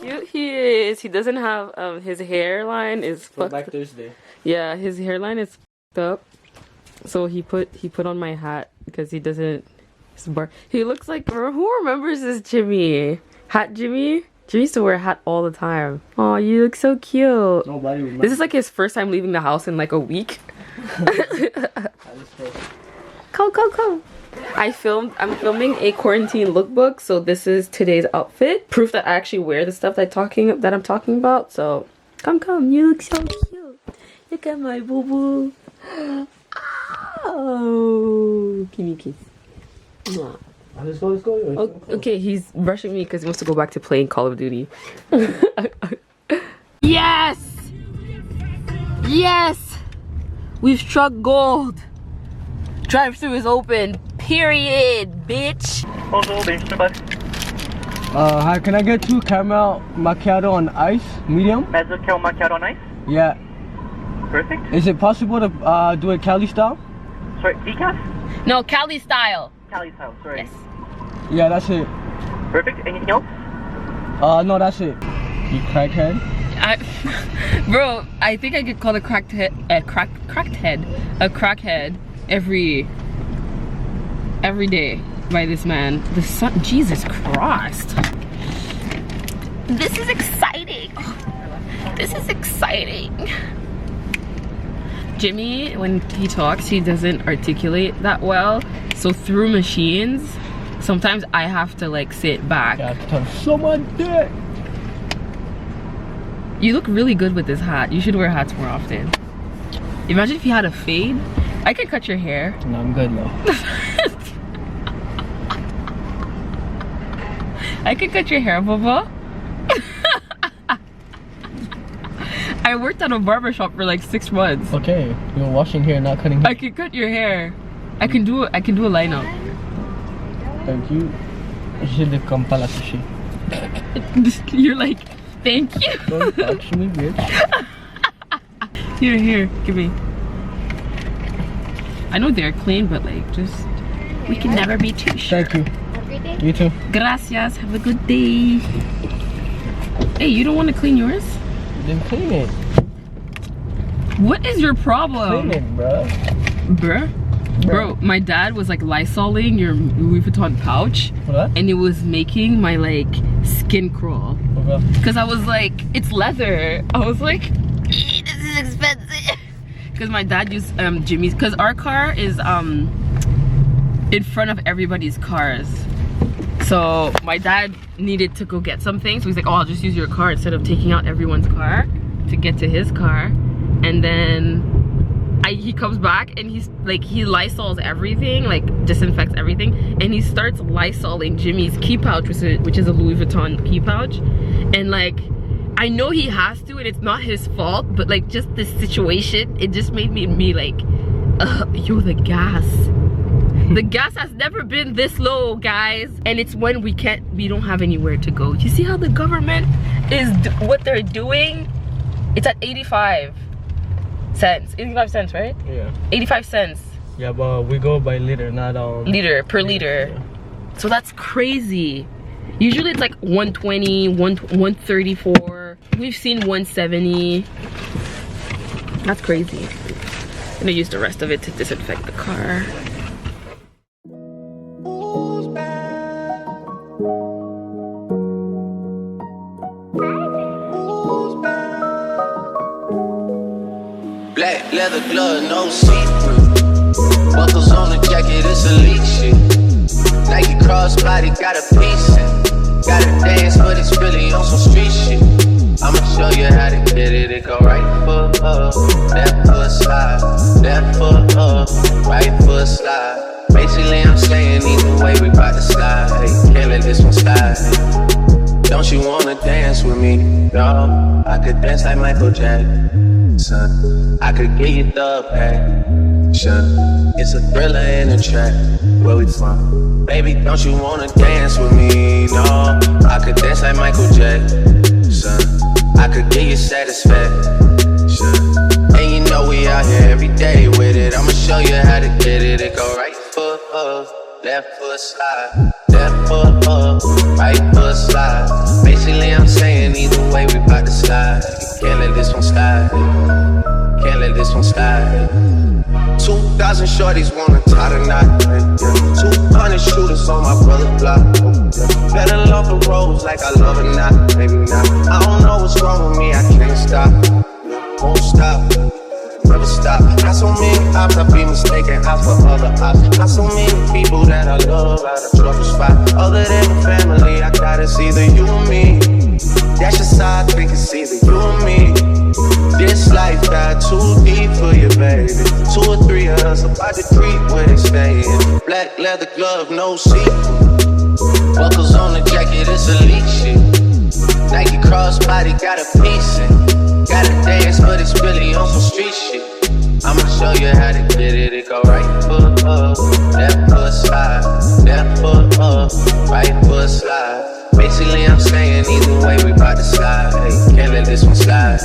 Cute he is. He doesn't have his hairline is fucked. Black Thursday. Yeah, his hairline is fucked up. So he put on my hat because he doesn't. He looks like, who remembers this Jimmy? Hat Jimmy? Jimmy used to wear a hat all the time. Oh, you look so cute. Nobody remembers. This is like his first time leaving the house in like a week. Come. I'm filming a quarantine lookbook, so this is today's outfit. Proof that I actually wear the stuff that I'm talking about. So come, you look so cute. Look at my boo boo. Oh, give me a kiss. Mwah. Let's go. Oh, okay, he's brushing me because he wants to go back to playing Call of Duty. Yes! We've struck gold. Drive-thru is open. Period, bitch. Hi, can I get 2 caramel macchiato on ice, medium? Caramel macchiato on ice? Yeah. Perfect. Is it possible to do it Cali style? Sorry, decaf? No, Cali style. Cali style, sorry. Yes. Yeah, that's it. Perfect. Anything else? No, that's it. You crackhead? Bro, I think I get called a crackhead every day by this man. The sun, Jesus Christ. This is exciting. Jimmy, when he talks, he doesn't articulate that well. So through machines, sometimes I have to like sit back. Yeah, tell someone that. You look really good with this hat. You should wear hats more often. Imagine if you had a fade. I could cut your hair. No, I'm good though. I could cut your hair, Baba. I worked at a barbershop for like 6 months. Okay, you're washing hair, not cutting hair. I can cut your hair. I can do a lineup. Thank you. Je le comprends la toucher. You're like, thank you. Don't touch me, bitch. Here, give me. I know they're clean, but like, we can never be too sure. Thank you. You too. Gracias. Have a good day. Hey, you don't want to clean yours? Then clean it. What is your problem? Clean it, bro. Bro, my dad was like Lysoling your Louis Vuitton pouch. What? And it was making my like skin crawl. Because I was like, it's leather. I was like, this is expensive. Because my dad used Jimmy's, because our car is in front of everybody's cars. So my dad needed to go get something, so he's like, oh, I'll just use your car instead of taking out everyone's car to get to his car. And then he comes back and he's like, he Lysols everything, like disinfects everything, and he starts Lysoling Jimmy's key pouch, which is a Louis Vuitton key pouch. And like, I know he has to, and it's not his fault, but like, just this situation, it just made me like, yo, the gas. The gas has never been this low, guys. And it's when we don't have anywhere to go. You see how the government is, what they're doing? It's at 85 cents. 85 cents, right? Yeah. 85 cents. Yeah, but we go by liter, not liter, per liter. Yeah. So that's crazy. Usually it's like 120, 134. We've seen 170. That's crazy. I'm gonna use the rest of it to disinfect the car. Black leather glove, no see-through. Buckles on the jacket, it's elite shit. Nike crossbody, got a piece in. Gotta dance, but it's really on some street shit. I'ma show you how to get it. It go right foot up, left foot slide, left foot up, right foot slide. Basically, I'm saying either way, we bout to slide. Hey, can't let this one slide. Don't you wanna dance with me? No, I could dance like Michael Jackson. I could get you the passion. It's a thriller in a track. Where we from? Baby, don't you wanna dance with me? No, I could dance like Michael Jackson. I could get you satisfaction. And you know know we out here every day with it. I'ma show you how to get it. It go right foot up, left foot slide, left foot up, right foot slide. Basically I'm saying either way we bout to slide. Can't let this one slide. Can't let this one slide. 2,000 shorties wanna tie the knot. 200 shooters on my brother's block. Better love the roads like I love it not. Maybe not. I don't know what's wrong with me. I can't stop. Won't stop. Never stop. Got so many ops, I be mistaken ops for other ops. Got so many people that I love out of trouble spot. Other than my family, I gotta see either you or me. That's your side, think it's either you or me. This life got too deep for you, baby. 2 or 3 of us about to creep where they staying. Black leather glove, no sequin. Buckles on the jacket, it's elite shit. Nike crossbody got a piece in. Gotta dance, but it's really on some street shit. I'ma show you how to get it. It go right foot up, left foot slide, left foot up, right foot slide. Basically I'm saying either way we bout to slide. Hey, can't let this one slide.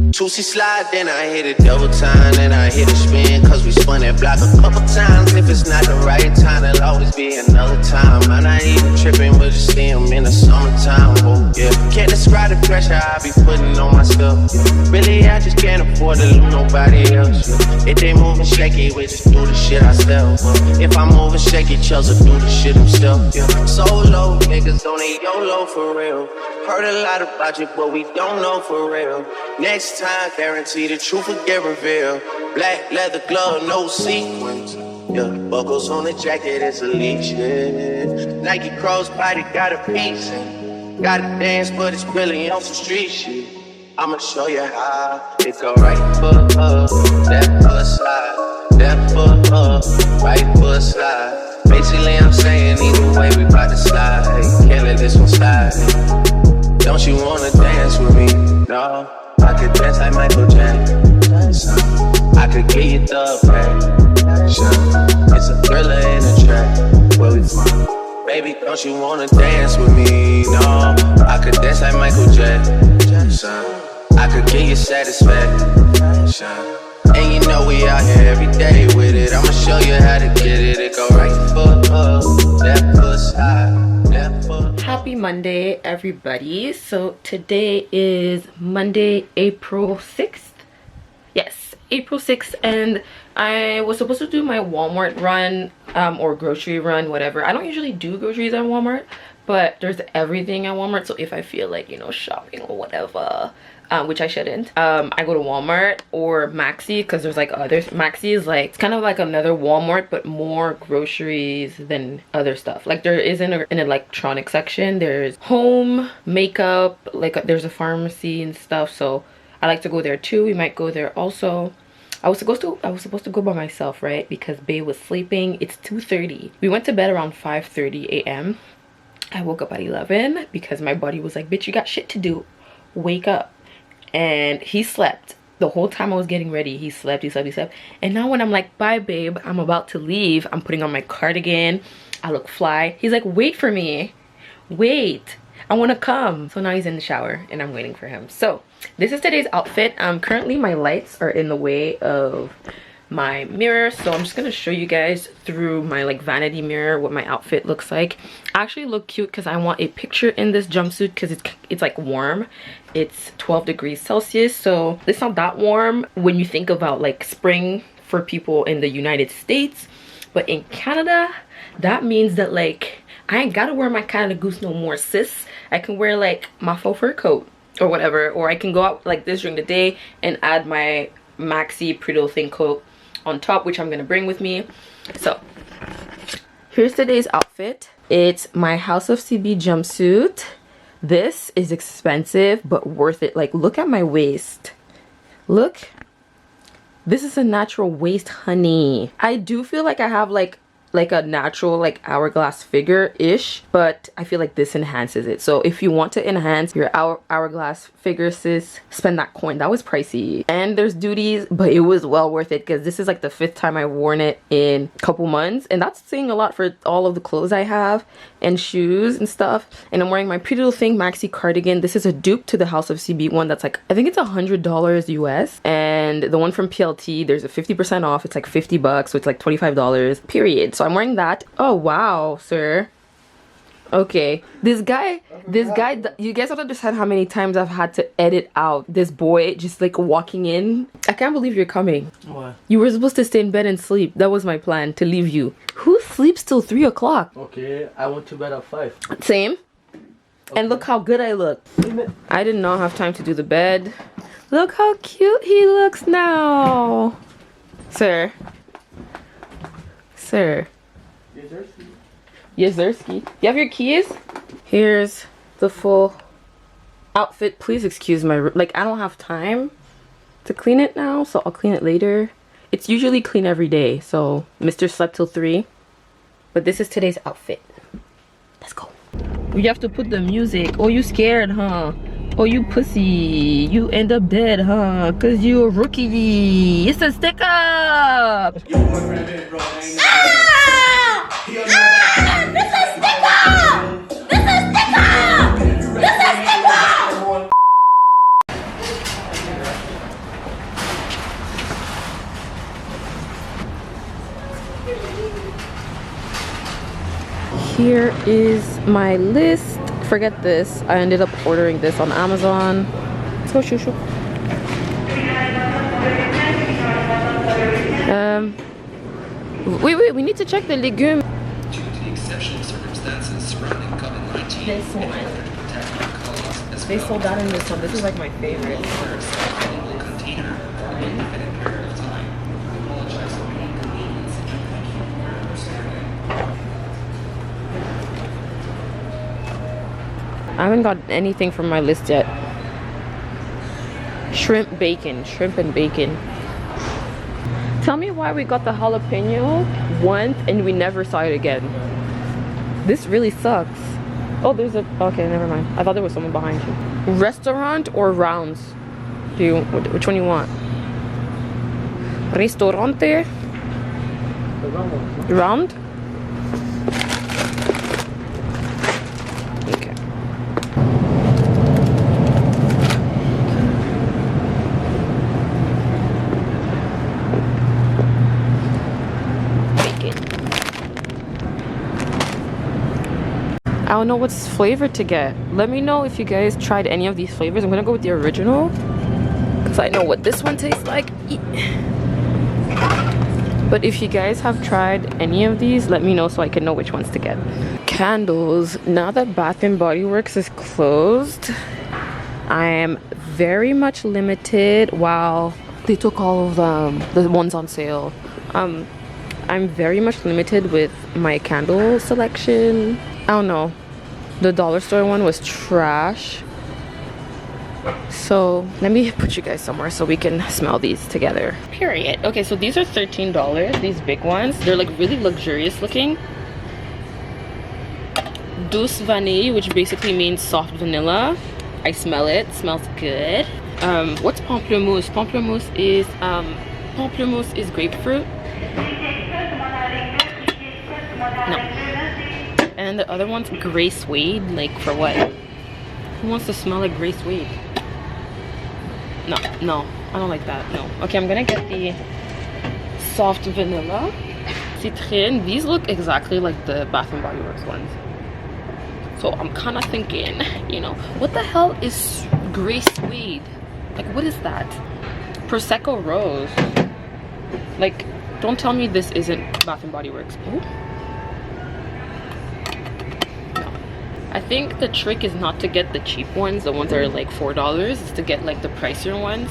2C slide, then I hit it double time, then I hit a spin, cause we spun that block a couple times. If it's not the right time, there'll always be another time. I'm not even tripping, we'll just see them in the summertime. Oh yeah, can't describe the pressure I be putting on myself. Yeah. Really, I just can't afford to lose nobody else. Yeah. If they moving shaky, we just do the shit ourselves. If I'm moving shaky, Chelsea do the shit himself. Yeah. Solo, niggas don't need YOLO for real. Heard a lot about you, but we don't know for real. Next time, guarantee the truth will get revealed. Black leather glove, no sequins. Yeah, buckles on the jacket, it's elite shit. Nike crossbody got a piece in. Gotta dance, but it's really on some street shit. I'ma show you how. It go right foot up, left foot slide, left foot up, right foot slide. Basically, I'm saying either way we bout to slide. Hey, can't let this one slide. Don't you wanna dance with me? No. I could dance like Michael Jackson. I could get you the passion. It's a thriller in a track. Where we from? Baby, don't you wanna dance with me? No. I could dance like Michael Jackson. I could get you satisfaction. And you know we out here every day with it. I'ma show you how to get it. It go right foot up, left foot slide, left foot. Happy Monday, everybody. So today is Monday, April 6th. Yes, April 6th, and I was supposed to do my Walmart run or grocery run, whatever. I don't usually do groceries at Walmart, but there's everything at Walmart. So if I feel like, you know, shopping or whatever, which I shouldn't, I go to Walmart or Maxi, because there's like others. Maxi is like, it's kind of like another Walmart, but more groceries than other stuff. Like there is an electronic section, there's home, makeup, like there's a pharmacy and stuff. So I like to go there too. We might go there also. I was supposed to go by myself, right? Because Bae was sleeping. It's 2:30. We went to bed around 5:30 a.m. I woke up at 11 because my body was like, bitch, you got shit to do. Wake up. And he slept the whole time I was getting ready. He slept. And now when I'm like, bye babe, I'm about to leave, I'm putting on my cardigan, I look fly, he's like, wait for me, wait, I want to come. So now he's in the shower and I'm waiting for him. So this is today's outfit. Currently my lights are in the way of my mirror, so I'm just gonna show you guys through my like vanity mirror what my outfit looks like. I actually look cute because I want a picture in this jumpsuit because it's like warm. It's 12 degrees Celsius, so it's not that warm when you think about like spring for people in the United States, but in Canada that means that like I ain't gotta wear my Canada Goose no more, sis. I can wear like my faux fur coat or whatever, or I can go out like this during the day and add my maxi pretty little thing coat on top, which I'm gonna bring with me. So here's today's outfit. It's my House of CB jumpsuit. This is expensive but worth it. Like, look at my waist. Look, this is a natural waist, honey. I do feel like I have like like a natural like hourglass figure-ish, but I feel like this enhances it. So if you want to enhance your hourglass figure, sis, spend that coin. That was pricey and there's duties, but it was well worth it because this is like the 5th time I've worn it in a couple months, and that's saying a lot for all of the clothes I have and shoes and stuff. And I'm wearing my Pretty Little Thing maxi cardigan. This is a dupe to the House of CB one that's like, I think it's $100 US, and the one from PLT, there's a 50% off. It's like 50 bucks, so it's like $25 period. So I'm wearing that. Oh wow, sir. Okay, this guy, you guys don't understand how many times I've had to edit out this boy just like walking in. I can't believe you're coming. What? You were supposed to stay in bed and sleep. That was my plan, to leave you. Who sleeps till 3 o'clock? Okay, I went to bed at 5. Same. Okay. And look how good I look. I did not have time to do the bed. Look how cute he looks now. Sir. Sir. Yazerski. You have your keys? Here's the full outfit. Please excuse my, like, I don't have time to clean it now, so I'll clean it later. It's usually clean every day, so Mr. slept till 3. But this is today's outfit. Let's go. You have to put the music. Oh, you scared, huh? Oh, you pussy. You end up dead, huh? Cause you a rookie. It's a stick up. Here is my list. Forget this. I ended up ordering this on Amazon. Let's go, shoo shoo. Wait, we need to check the legume. Due to the exceptional circumstances surrounding COVID-19, This one. They sold that in this one. This is like my favorite. container for an infinite period of time. We apologize for any inconvenience and thank you for your understanding. I haven't got anything from my list yet. Shrimp and bacon. Tell me why we got the jalapeno once and we never saw it again. This really sucks. Oh, there's a, okay, never mind. I thought there was someone behind you. Restaurant or rounds? Which one you want? Ristorante? Round? Okay. I don't know what's flavor to get. Let me know if you guys tried any of these flavors. I'm gonna go with the original because I know what this one tastes like. But if you guys have tried any of these, let me know so I can know which ones to get. Candles. Now that Bath & Body Works is closed, I am very much limited. While they took all of the ones on sale, I'm very much limited with my candle selection. I don't know, the dollar store one was trash. So let me put you guys somewhere so we can smell these together. Period. Okay, so these are $13, these big ones. They're like really luxurious looking. Douce vanille, which basically means soft vanilla. I smell it, smells good. What's pamplemousse? Pamplemousse is grapefruit. No. And the other one's gray suede. Like, for what? Who wants to smell like gray suede? No, I don't like that. No. Okay, I'm gonna get the soft vanilla. Citrine. These look exactly like the Bath & Body Works ones. So I'm kind of thinking, you know, what the hell is gray suede? Like, what is that? Prosecco Rose. Like, don't tell me this isn't Bath & Body Works. Ooh. I think the trick is not to get the cheap ones, the ones that are like $4, is to get like the pricier ones.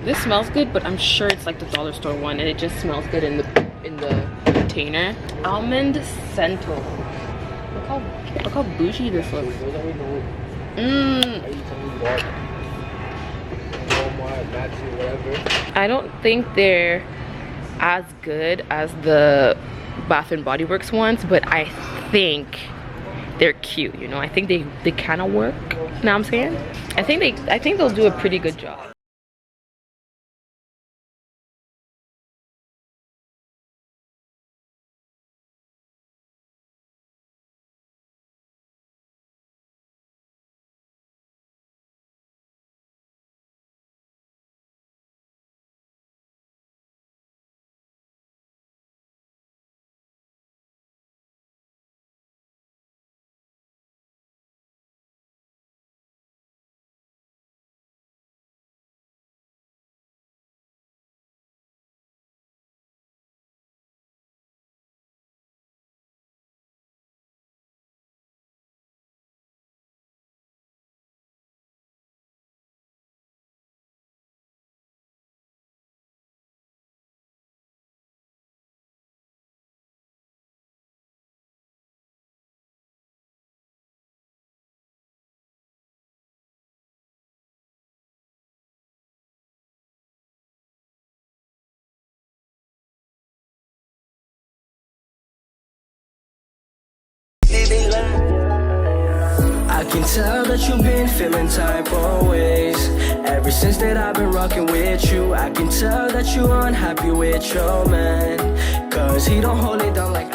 This smells good, but I'm sure it's like the dollar store one, and it just smells good in the container. Almond Cento. Look how bougie this looks. I don't think they're as good as the Bath and Body Works ones, but I think they're cute, you know. I think they kind of work. You know what I'm saying? I think they'll do a pretty good job. I can tell that you've been feeling type of ways ever since that I've been rocking with you. I can tell that you're unhappy with your man, cause he don't hold it down like